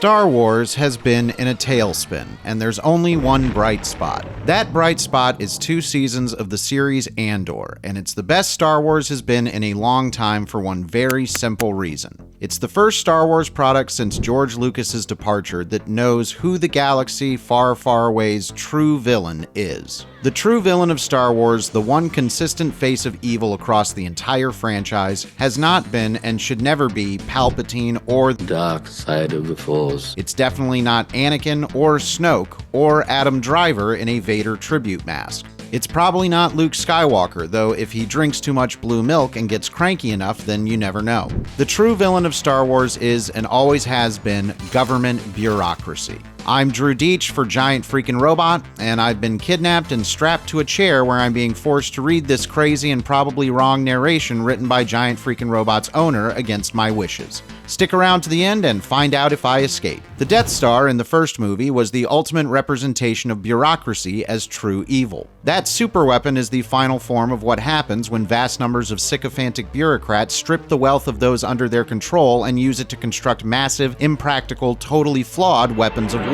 Star Wars has been in a tailspin, and there's only one bright spot. That bright spot is 2 seasons of the series Andor, and it's the best Star Wars has been in a long time for one very simple reason. It's the first Star Wars product since George Lucas's departure that knows who the galaxy far, far away's true villain is. The true villain of Star Wars, the one consistent face of evil across the entire franchise, has not been and should never be Palpatine or the dark side of the Force. It's definitely not Anakin or Snoke or Adam Driver in a Vader tribute mask. It's probably not Luke Skywalker, though if he drinks too much blue milk and gets cranky enough, then you never know. The true villain of Star Wars is, and always has been, government bureaucracy. I'm Drew Deitch for Giant Freakin' Robot, and I've been kidnapped and strapped to a chair where I'm being forced to read this crazy and probably wrong narration written by Giant Freakin' Robot's owner against my wishes. Stick around to the end and find out if I escape. The Death Star in the first movie was the ultimate representation of bureaucracy as true evil. That superweapon is the final form of what happens when vast numbers of sycophantic bureaucrats strip the wealth of those under their control and use it to construct massive, impractical, totally flawed weapons of war.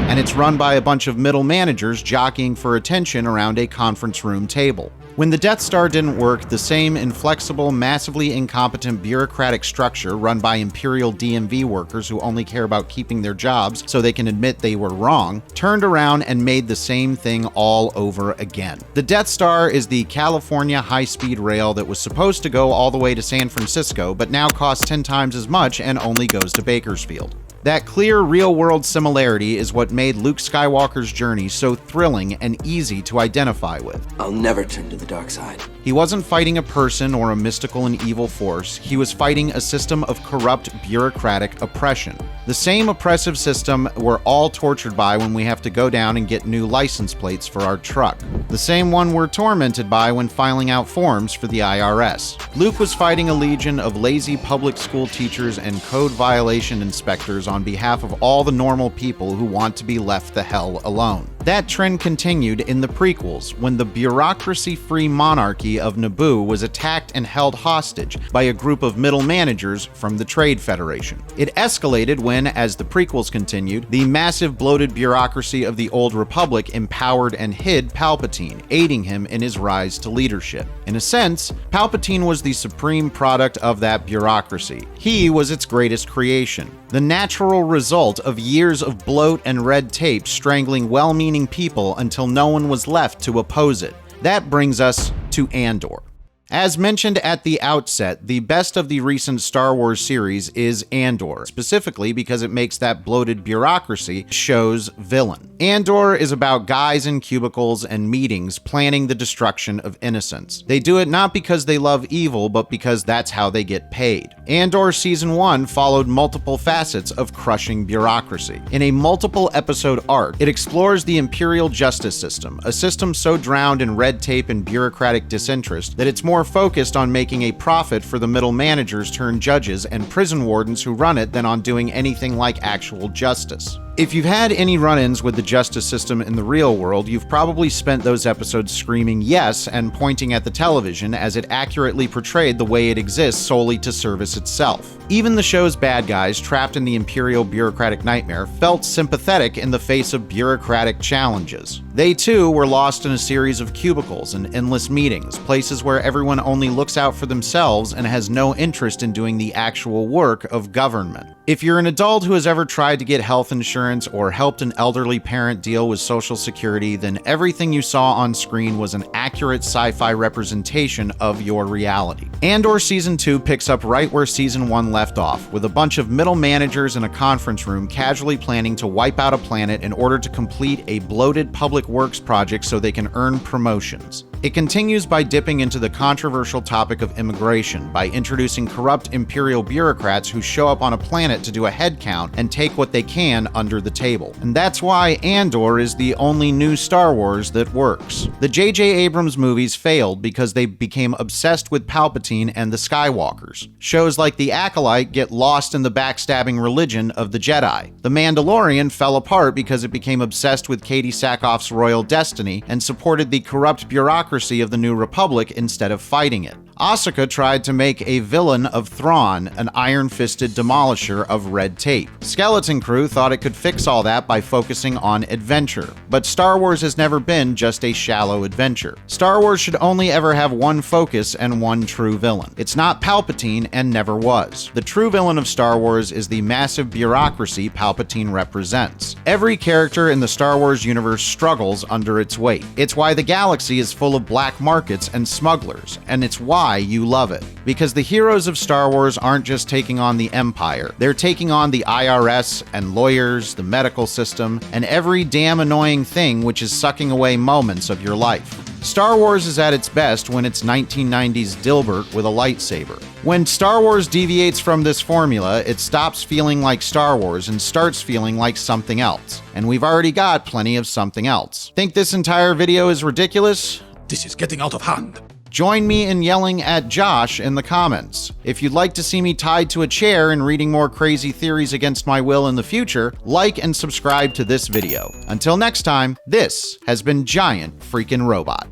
And it's run by a bunch of middle managers jockeying for attention around a conference room table. When the Death Star didn't work, the same inflexible, massively incompetent bureaucratic structure run by Imperial DMV workers who only care about keeping their jobs so they can admit they were wrong, turned around and made the same thing all over again. The Death Star is the California high-speed rail that was supposed to go all the way to San Francisco, but now costs 10 times as much and only goes to Bakersfield. That clear, real-world similarity is what made Luke Skywalker's journey so thrilling and easy to identify with. I'll never turn to the dark side. He wasn't fighting a person or a mystical and evil force. He was fighting a system of corrupt, bureaucratic oppression. The same oppressive system we're all tortured by when we have to go down and get new license plates for our truck. The same one we're tormented by when filing out forms for the IRS. Luke was fighting a legion of lazy public school teachers and code violation inspectors on behalf of all the normal people who want to be left the hell alone. That trend continued in the prequels, when the bureaucracy-free monarchy of Naboo was attacked and held hostage by a group of middle managers from the Trade Federation. It escalated when, as the prequels continued, the massive bloated bureaucracy of the Old Republic empowered and hid Palpatine, aiding him in his rise to leadership. In a sense, Palpatine was the supreme product of that bureaucracy. He was its greatest creation, the natural result of years of bloat and red tape strangling well-meaning people until no one was left to oppose it. That brings us to Andor. As mentioned at the outset, the best of the recent Star Wars series is Andor, specifically because it makes that bloated bureaucracy show's villain. Andor is about guys in cubicles and meetings planning the destruction of innocents. They do it not because they love evil, but because that's how they get paid. Andor Season 1 followed multiple facets of crushing bureaucracy. In a multiple episode arc, it explores the Imperial justice system, a system so drowned in red tape and bureaucratic disinterest that it's more focused on making a profit for the middle managers turned judges and prison wardens who run it than on doing anything like actual justice. If you've had any run-ins with the justice system in the real world, you've probably spent those episodes screaming yes and pointing at the television as it accurately portrayed the way it exists solely to service itself. Even the show's bad guys, trapped in the Imperial bureaucratic nightmare, felt sympathetic in the face of bureaucratic challenges. They too were lost in a series of cubicles and endless meetings, places where everyone only looks out for themselves and has no interest in doing the actual work of government. If you're an adult who has ever tried to get health insurance or helped an elderly parent deal with Social Security, then everything you saw on screen was an accurate sci-fi representation of your reality. Andor Season 2 picks up right where Season 1 left off, with a bunch of middle managers in a conference room casually planning to wipe out a planet in order to complete a bloated public works project so they can earn promotions. It continues by dipping into the controversial topic of immigration by introducing corrupt Imperial bureaucrats who show up on a planet to do a head count and take what they can under the table. And that's why Andor is the only new Star Wars that works. The J.J. Abrams movies failed because they became obsessed with Palpatine and the Skywalkers. Shows like The Acolyte get lost in the backstabbing religion of the Jedi. The Mandalorian fell apart because it became obsessed with Katie Sackhoff's royal destiny and supported the corrupt bureaucracy of the New Republic instead of fighting it. Ahsoka tried to make a villain of Thrawn, an iron-fisted demolisher of red tape. Skeleton Crew thought it could fix all that by focusing on adventure. But Star Wars has never been just a shallow adventure. Star Wars should only ever have one focus and one true villain. It's not Palpatine and never was. The true villain of Star Wars is the massive bureaucracy Palpatine represents. Every character in the Star Wars universe struggles under its weight. It's why the galaxy is full of black markets and smugglers, and it's why you love it. Because the heroes of Star Wars aren't just taking on the Empire, they're taking on the IRS and lawyers, the medical system, and every damn annoying thing which is sucking away moments of your life. Star Wars is at its best when it's 1990s Dilbert with a lightsaber. When Star Wars deviates from this formula, it stops feeling like Star Wars and starts feeling like something else. And we've already got plenty of something else. Think this entire video is ridiculous? This is getting out of hand. Join me in yelling at Josh in the comments. If you'd like to see me tied to a chair and reading more crazy theories against my will in the future, like and subscribe to this video. Until next time, this has been Giant Freakin' Robot.